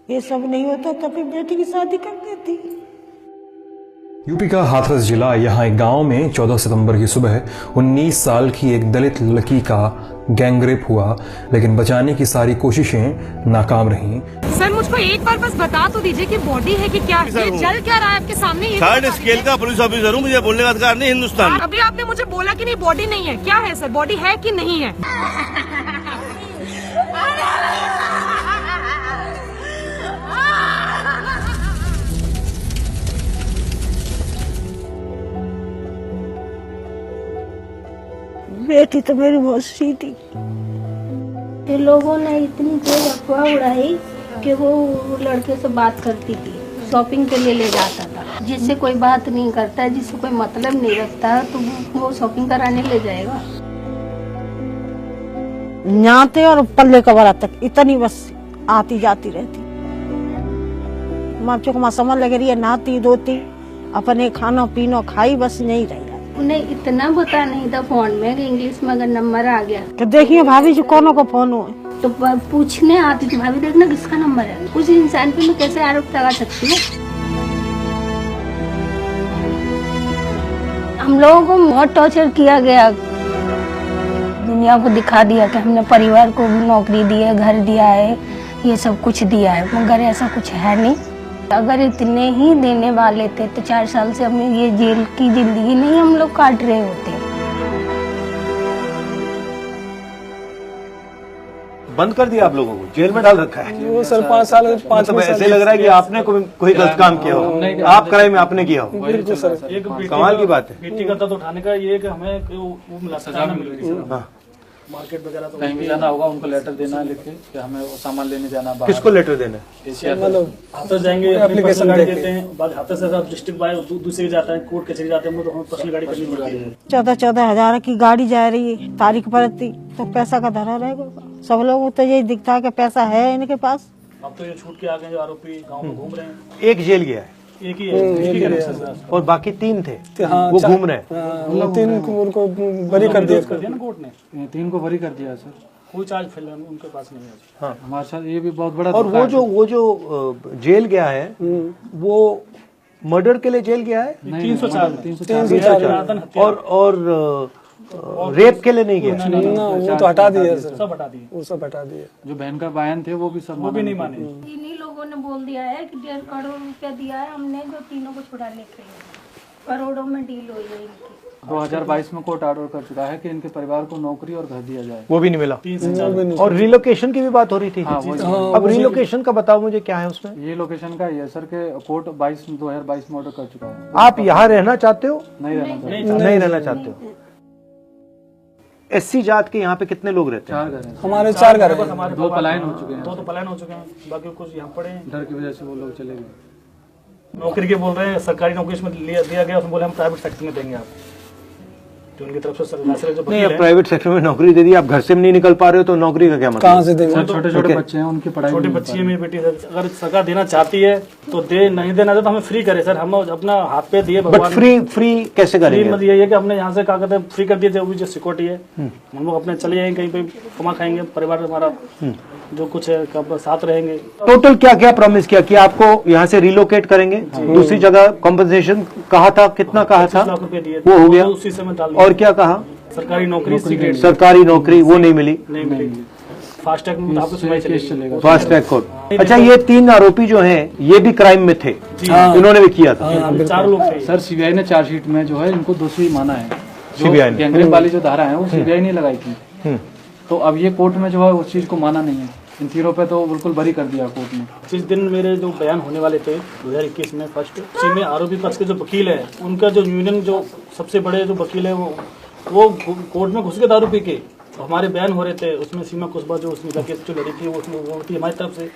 ये सब नहीं होता तो फिर बेटी की शादी कर देती। यूपी का हाथरस जिला, यहाँ एक गांव में 14 सितंबर की सुबह 19 साल की एक दलित लड़की का गैंगरेप हुआ, लेकिन बचाने की सारी कोशिशें नाकाम रहीं। सर मुझको एक बार बस बता तो दीजिए कि बॉडी है कि क्या है, जल क्या रहा है आपके सामने? थर्ड स्केल का पुलिस ऑफिसर हूँ, मुझे बोलने का अधिकार नहीं हिंदुस्तान। अभी आपने मुझे बोला कि नहीं बॉडी नहीं है, क्या है सर? बॉडी है कि नहीं है? बेटी तो मेरी बहुत सीधी। ये लोगों ने इतनी तेज अफवाह उड़ाई कि वो लड़के से बात करती थी, शॉपिंग के लिए ले जाता था। जिससे कोई बात नहीं करता, जिससे कोई मतलब नहीं रखता तो वो शॉपिंग कराने ले जाएगा। न्याते और पल्ले कबरा तक इतनी बस आती जाती रहती। माँ चुक माँ समझ लग रही है, नहाती धोती अपने खाना पीना खाई, बस नहीं रही। उन्हें इतना पता नहीं था फोन में कि इंग्लिश में अगर नंबर आ गया तो देखिए भाभी जी कौनों को फोन हुआ तो पूछने आती थी, भाभी देखना किसका नंबर है। उस इंसान पे मैं कैसे आरोप लगा सकती हूँ? हम लोगों को बहुत टॉर्चर किया गया। दुनिया को दिखा दिया कि हमने परिवार को भी नौकरी दी है, घर दिया है, ये सब कुछ दिया है, मगर ऐसा कुछ है नहीं। अगर इतने ही देने वाले थे तो 4 साल से हमें ये जेल की जिंदगी नहीं हम लोग काट रहे होते। बंद कर दिया आप लोगों को, जेल में डाल रखा है। वो सर 5 साल 5 मतलब ऐसे लग रहा है कि आपने कोई गलत काम किया हो, आप क्राइम आपने किया हो। बिल्कुल सर, कमाल की बात है। बेटी का दर्द उठाने का ये कि हमें वो मिला, सजा मिल रही है। मार्केट वगैरह तो कहीं भी जाना होगा उनको लेटर देना है लिख के कि हमें वो सामान लेने जाना है। किसको लेटर देना है? मतलब हाथों जाएंगे, एप्लीकेशन गाड़ी देते हैं, बाद हाथों से डिस्ट्रिक्ट बाय दूसरी जाता है, कोर्ट कचहरी जाते हैं, तो हमें पर्सनल गाड़ी करनी पड़ती है। 14-14 हजार की गाड़ी जा रही है, तारीख पर तो पैसा का धरा रहेगा। सब लोगों को तो यही दिखता है कि पैसा है इनके पास। अब तो ये छूट के आ गए जो आरोपी गाँव में घूम रहे हैं। एक जेल गया है, एक ही है और बाकी 3 थे, हाँ, वो घूम रहे हैं। 3 को उनको बरी कर दिया ना कोर्ट ने। 3 को बरी कर दिया सर, कोई चार्ज फिलहाल उनके पास नहीं है। हाँ, हमारे साथ ये भी बहुत बड़ा। और वो जो जेल गया है वो मर्डर के लिए जेल गया है। 304 और रेप के लिए नहीं गया। ना, वो तो हटा दिया सर, सब हटा दिए, वो सब हटा दिया। जो बहन का बयान थे वो भी सब वो भी नहीं माने। इन्हीं लोगों ने बोल दिया है कि 1.5 करोड़ रुपया दिया है हमने, जो तीनों को छुड़ाने के लिए। करोड़ों में डील हुई है इनकी। 2022 में कोर्ट ऑर्डर कर चुका है कि इनके परिवार को नौकरी और घर दिया जाए, वो भी नहीं मिला। और रिलोकेशन की भी बात हो रही थी। अब रिलोकेशन का बताओ मुझे, क्या है उसमें? ये लोकेशन का है सर के कोर्ट 2022 में ऑर्डर कर चुका है। आप यहाँ रहना चाहते हो? नहीं रहना चाहते हो। एससी जात के यहाँ पे कितने लोग रहते हैं? 4 घर हैं। हमारे 4 घर हैं। हमारे 2 पलायन हो चुके हैं। 2 तो पलायन हो चुके हैं, बाकी कुछ यहाँ पड़े हैं। डर की वजह से वो लोग चले गए। नौकरी के बोल रहे हैं, सरकारी नौकरी में दिया गया, उसमें बोले हम प्राइवेट सेक्टर में देंगे आप, जो उनकी तरफ से नहीं। अब प्राइवेट सेक्टर में नौकरी दे दी, आप घर से नहीं निकल पा रहे हो तो नौकरी का क्या मतलब? कहाँ से देंगे? छोटे बच्चे हैं, उनकी पढ़ाई। छोटी बच्ची है मेरी बेटी, अगर सरकार देना चाहती है तो दे, नहीं देना तो हमें फ्री करे सर। हम अपना हाथ पे दिए भगवान। फ्री कैसे करेंगे? मतलब ये है कि हमने यहाँ से क्या कहते हैं फ्री कर दिए, जो सिक्योरिटी है हम लोग अपने चले जाएंगे, कहीं पे कमा खाएंगे, परिवार हमारा जो कुछ है कब साथ रहेंगे। टोटल क्या क्या प्रॉमिस किया कि आपको यहाँ से रिलोकेट करेंगे, दूसरी जगह कॉम्पनसेशन कहा था, कितना कहा था? 25 लाख रुपए दिए, वो हो गया। उसी समय डाल दिया। और क्या कहा? सरकारी नौकरी वो नहीं मिली। फास्ट ट्रैक में आपको सुनवाई चलेगा, फास्ट ट्रैक कोर्ट। अच्छा, ये 3 आरोपी जो हैं ये भी क्राइम में थे, इन्होंने भी किया था। 4 लोग थे सर। सीबीआई ने चार्जशीट में जो है इनको दोषी माना है। सीबीआई ने गैंगरेप वाली जो धारा है वो सीबीआई ने लगाई थी, तो अब ये कोर्ट में जो है उस चीज को माना नहीं है। इन तीनों पे तो बिल्कुल बरी कर दिया कोर्ट ने। जिस दिन मेरे जो बयान होने वाले थे 2021 में फर्स्ट, उसी में आरोपी पक्ष के जो वकील है, उनका जो यूनियन जो सबसे बड़े जो वकील है वो कोर्ट में घुस के दारू पी के हमारे बयान हो रहे थे। उसमें सीमा कुशबा जो उसमें जो लड़ी थी वो थी हमारी तरफ से,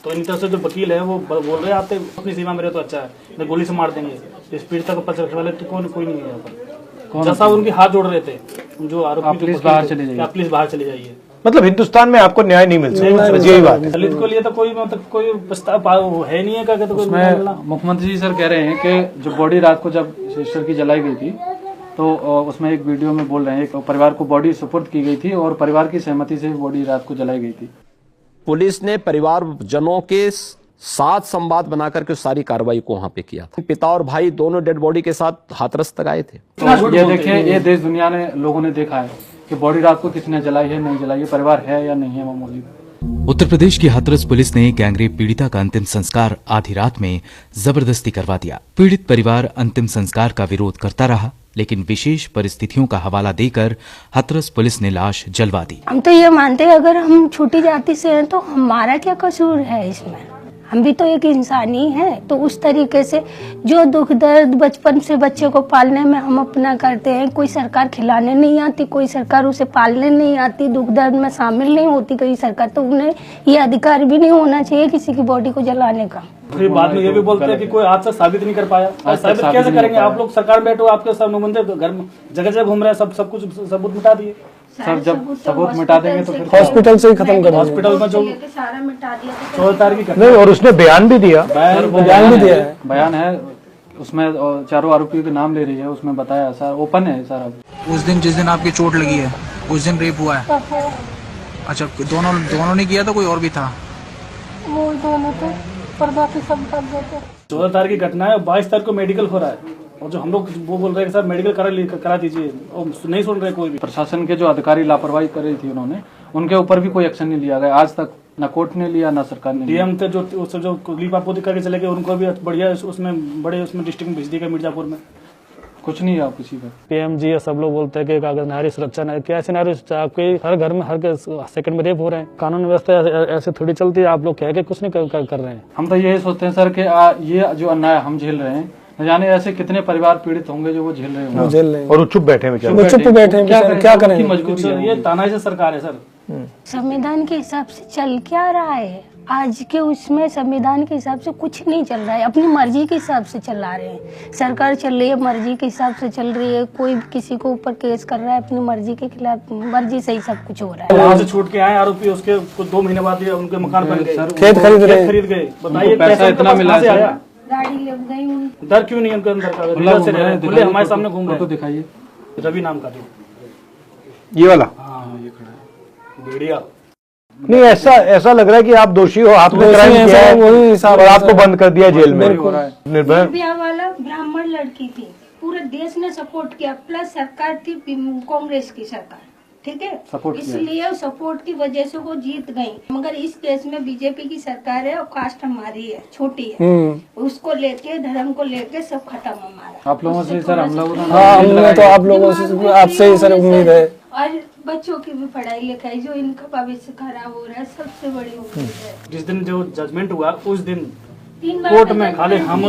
तो इन तरफ से जो वकील है वो बोल रहे आते अपनी सीमा मेरे तो अच्छा है, गोली से मार देंगे। इस पीड़िता का पक्ष रखने वाले तो कोई नहीं है यहाँ पर। जैसा उनके हाथ जोड़ रहे थे जो आरोपी, प्लीज बाहर चले जाइए। मतलब हिंदुस्तान में आपको न्याय नहीं मिल सकता, यही बात है। दलित को लिए तो कोई मतलब कोई प्रस्ताव है नहीं है क्या? तो मुख्यमंत्री जी सर कह रहे हैं कि जो बॉडी रात को जब सिस्टर की जलाई गई थी तो उसमें एक वीडियो में बोल रहे हैं एक परिवार को बॉडी सुपुर्द की गई थी और परिवार की सहमति से बॉडी रात को जलाई गई थी। पुलिस ने परिवारजनों के साथ संवाद बना करके उस सारी कार्रवाई को वहां पे किया था। पिता और भाई दोनों डेड बॉडी के साथ हाथरस तक आए थे। तो ये देखिए, ये देश दुनिया ने लोगों ने देखा है कि बॉडी रात को किसने जलाई है, नहीं जलाई है, परिवार है या नहीं है मामूली। उत्तर प्रदेश की हाथरस पुलिस ने गैंगरेप पीड़िता का अंतिम संस्कार आधी रात में जबरदस्ती करवा दिया। पीड़ित परिवार अंतिम संस्कार का विरोध करता रहा, लेकिन विशेष परिस्थितियों का हवाला देकर हाथरस पुलिस ने लाश जलवा दी। हम तो ये मानते हैं अगर हम छोटी जाति से हैं तो हमारा क्या कसूर है इसमें, हम भी तो एक इंसान ही हैं। तो उस तरीके से जो दुख दर्द बचपन से बच्चे को पालने में हम अपना करते हैं, कोई सरकार खिलाने नहीं आती, कोई सरकार उसे पालने नहीं आती, दुख दर्द में शामिल नहीं होती कोई सरकार, तो उन्हें ये अधिकार भी नहीं होना चाहिए किसी की बॉडी को जलाने का। फिर बाद में ये भी बोलते हैं कि कोई आज तक साबित नहीं कर पाया। साबित कैसे करेंगे? आप लोग सरकार में बैठो, आपके सब नुमाइंदे घर में जगह जगह घूम रहे हैं, सब कुछ सबूत मिटा दिए। सर जब सबूत मिटा देंगे तो फिर हॉस्पिटल से ही खत्म कर हॉस्पिटल में जो सारा मिटा दिया 14 तारीख की नहीं, और उसने बयान भी दिया। बयान भी दिया है। बयान है उसमें, चारों आरोपियों के नाम ले रही है, उसमें बताया सर, ओपन है सारा। उस दिन जिस दिन आपकी चोट लगी है उस दिन रेप हुआ है? अच्छा, दोनों ने किया था, कोई और भी था? वो दोनों तो पर्दा पे सब कर देते। 14 तारीख की घटना है, 22 तारीख को मेडिकल हो रहा है, और जो हम लोग वो बोल रहे हैं सर मेडिकल करा दीजिए, और नहीं सुन रहे कोई भी। प्रशासन के जो अधिकारी लापरवाही कर रही थी उन्होंने, उनके ऊपर भी कोई एक्शन नहीं लिया गया आज तक, ना कोर्ट ने लिया ना सरकार ने। डीएम थे जो लीपापोती करके चले गए, उनको भी बढ़िया उसमें बड़े डिस्ट्रिक्ट में भेज दिया गया मिर्जापुर में, कुछ नहीं है किसी का। पीएमजी या सब लोग बोलते हैं कि अगर नारी सुरक्षा नहीं, क्या ऐसी नारी सुरक्षा? आपके हर घर में हर सेकंड में रेप हो रहे हैं। कानून व्यवस्था ऐसे थोड़ी चलती है, आप लोग कह के कुछ नहीं कर रहे हैं। हम तो यही सोचते हैं सर कि ये जो अन्याय हम झेल रहे हैं, न जाने ऐसे कितने परिवार पीड़ित होंगे जो वो झेल रहे होंगे, और वो चुप बैठे हैं, चुप बैठे हैं, क्या करें? मजबूरी है, ये तानाशाही से सरकार है सर। संविधान के हिसाब से चल क्या रहा है आज के उसमें? संविधान के हिसाब से कुछ नहीं चल रहा है, अपनी मर्जी के हिसाब से चला रहे हैं। सरकार चल रही है, मर्जी के हिसाब से चल रही है, कोई किसी को ऊपर केस कर रहा है अपनी मर्जी के खिलाफ, मर्जी से ही सब कुछ हो रहा है। वहाँ से छूट के आए आरोपी, उसके कुछ 2 महीने बाद उनके मकान बन गए, खेत खरीद गए। बताइए पैसा इतना मिला से आया, गाड़ी लग गई, डर क्यों नहीं उनके अंदर का? रियल से रह रहे, हमारे सामने घूम रहे। तो दिखाइए, रवि नाम का ये वाला। हाँ ये खड़ा है भेड़िया। नहीं, ऐसा लग रहा है कि आप दोषी हो, आपने क्राइम किया है और आपको बंद कर दिया जेल में। निर्भया वाला ब्राह्मण लड़की थी, पूरे देश ने सपोर्ट किया, प्लस सरकार थी कांग्रेस की सरकार, ठीक है, इसलिए सपोर्ट की वजह से वो जीत गई। मगर इस केस में बीजेपी की सरकार है और कास्ट हमारी है, छोटी है, उसको लेके धर्म को लेके सब खत्म हमारा। आप लोगों से सर हम लोग, हाँ, तो आप लोगों से आपसे ही सर उम्मीद है। और बच्चों की भी पढ़ाई लिखाई, जो इनका भविष्य खराब हो रहा है, सबसे बड़ी उम्मीद है। जिस दिन जो जजमेंट हुआ उस दिन 3 बार कोर्ट में खाली हम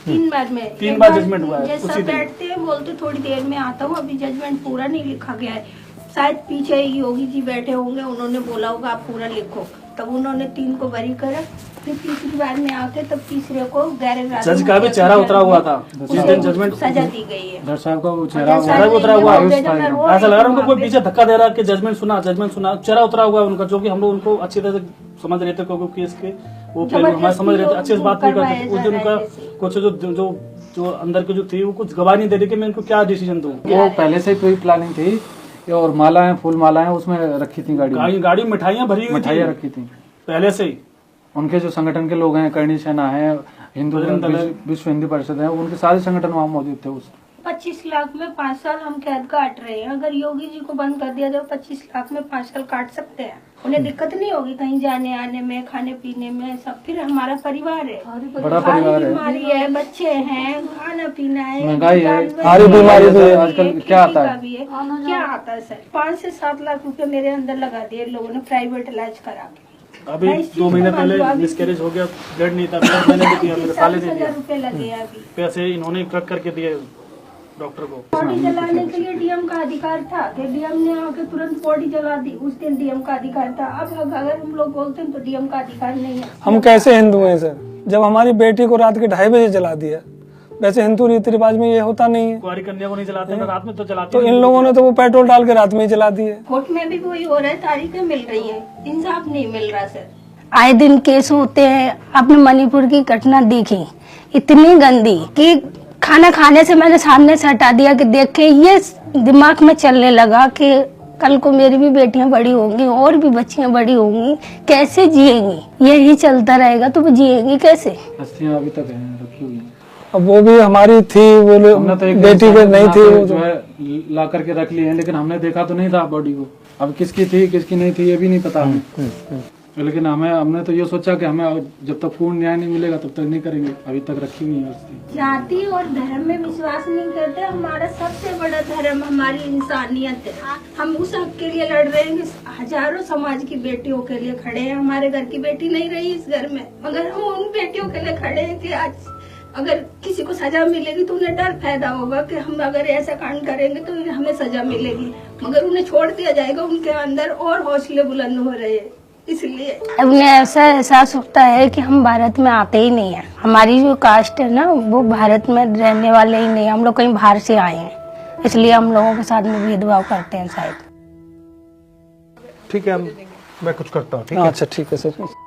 3 बार जजमेंट हुआ है। सब बैठते हैं, बोलते थोड़ी देर में आता हूँ, अभी जजमेंट पूरा नहीं लिखा गया है। शायद पीछे योगी जी बैठे होंगे, उन्होंने बोला होगा आप पूरा लिखो, तब उन्होंने 3 को बरी करा, फिर तीसरी बार में आके तब तीसरे को जज का भी चेहरा उतरा हुआ था जिस दिन जजमेंट सजा दी गई है। जज साहब का चेहरा उतरा हुआ, ऐसा लग रहा है उनको कोई पीछे धक्का दे रहा है कि जजमेंट सुना, चेहरा उतरा हुआ उनका, जो कि हम लोग उनको अच्छी तरह से समझ रहे थे, क्योंकि केस के वो पहले हमारे समझ रहे थे, अच्छे से बात नहीं करते। उस दिन उनका कुछ जो अंदर की जो थी वो कुछ गवाही नहीं दे रही कि मैं इनको क्या डिसीजन दूं। वो पहले से कोई प्लानिंग थी, और मालाएं, फूल मालाएं उसमें रखी थी, गाड़ी मिठाइयाँ भरी हुई, मिठाइयाँ रखी थी पहले से ही। उनके जो संगठन के लोग हैं, करणी सेना है, हिंदू विश्व हिंदू परिषद है, उनके सारे संगठन वहाँ मौजूद थे। उस 25 लाख में 5 साल हम कैद काट रहे हैं, अगर योगी जी को बंद कर दिया जाए 25 लाख में 5 साल काट सकते हैं, उन्हें दिक्कत नहीं होगी कहीं जाने आने में, खाने पीने में, सब। फिर हमारा परिवार है, बड़ा परिवार है, बीमारी है, बच्चे हैं, खाना पीना है, महंगाई है, सारी बीमारी भी है। आजकल क्या आता है, क्या आता है सर? 5 से 7 लाख रुपए मेरे अंदर लगा दिए लोगों ने प्राइवेट इलाज करा के। अभी 2 महीने पहले मिसकैरेज हो गया, ब्लड नहीं था, मैंने भी दिया, मेरे साले ने दिया रुपए लगे अभी। पैसे इन्होंने ट्रक करके दिए डॉक्टर को। बॉडी जलाने के लिए डीएम का अधिकार था कि डीएम ने आके तुरंत बॉडी जला दी, उस दिन डीएम का अधिकार था। अब अगर हम लोग बोलते हैं तो डीएम का अधिकार नहीं है। हम कैसे हिंदू हैं सर, जब हमारी बेटी को रात के 2:30 बजे जला दिया? वैसे हिंदू रीति रिवाज में ये होता नहीं है, कुंवारी कन्या को नहीं जलाते, रात में तो जलाते। तो इन लोगों ने तो वो पेट्रोल डाल के रात में ही जला दिए। कोर्ट में भी वही हो रहा है, तारीखें मिल रही है, इंसाफ नहीं मिल रहा सर। आए दिन केस होते हैं। आपने मणिपुर की घटना देखी, इतनी गंदी कि खाना खाने से मैंने सामने से हटा दिया कि देख के ये दिमाग में चलने लगा कि कल को मेरी भी बेटियां बड़ी होंगी और भी बच्चियां बड़ी होंगी, कैसे जिएंगी? यही चलता रहेगा तो वो जिएंगी कैसे? अस्थियां अभी तक हैं, रखी हुई हैं। अब वो भी हमारी थी, वो हमने तो एक बेटी के नहीं थी, वो जो है ला करके रख ली है, लेकिन हमने देखा तो नहीं था बॉडी को। अब किसकी थी किसकी नहीं थी ये भी नहीं पता हमें। लेकिन हमने तो ये सोचा कि हमें जब तक पूर्ण न्याय नहीं मिलेगा तब तक नहीं करेंगे। अभी तक रखी हुई है अस्थि। जाति और धर्म में विश्वास नहीं करते। हमारा सबसे बड़ा धर्म हमारी इंसानियत है। हम उस हक के लिए लड़ रहे हैं। हजारों समाज की बेटियों के लिए खड़े हैं। हमारे घर की बेटी नहीं रही इस घर में, मगर हम उन बेटियों के लिए खड़े हैं कि आज अगर किसी को सजा मिलेगी तो उन्हें डर पैदा होगा कि हम अगर ऐसा कांड करेंगे तो हमें सजा मिलेगी, मगर उन्हें छोड़ दिया जाएगा। उनके अंदर और हौसले बुलंद हो रहे हैं। इसलिए उन्हें ऐसा एहसास होता है कि हम भारत में आते ही नहीं है। हमारी जो कास्ट है ना वो भारत में रहने वाले ही नहीं, हम लोग कहीं बाहर से आए हैं, इसलिए हम लोगों के साथ में भेदभाव करते हैं शायद। ठीक है, मैं कुछ करता हूँ। ठीक है, अच्छा ठीक है सर।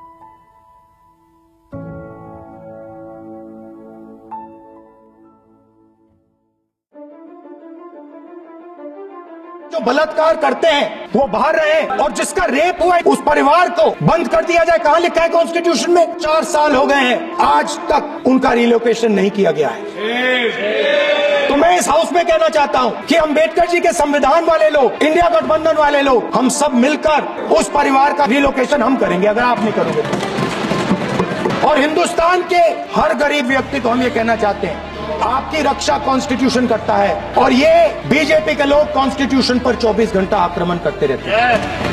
जो बलात्कार करते हैं वो बाहर रहे, और जिसका रेप हुआ है उस परिवार को बंद कर दिया जाए। कहां लिखा है कॉन्स्टिट्यूशन में? 4 साल हो गए हैं, आज तक उनका रिलोकेशन नहीं किया गया है। तो मैं इस हाउस में कहना चाहता हूं कि अंबेडकर जी के संविधान वाले लोग, इंडिया गठबंधन वाले लोग, हम सब मिलकर उस परिवार का रिलोकेशन हम करेंगे अगर आप नहीं करोगे तो। और हिंदुस्तान के हर गरीब व्यक्ति को हम ये कहना चाहते हैं, आपकी रक्षा कॉन्स्टिट्यूशन करता है, और ये बीजेपी के लोग कॉन्स्टिट्यूशन पर 24 घंटा आक्रमण करते रहते हैं।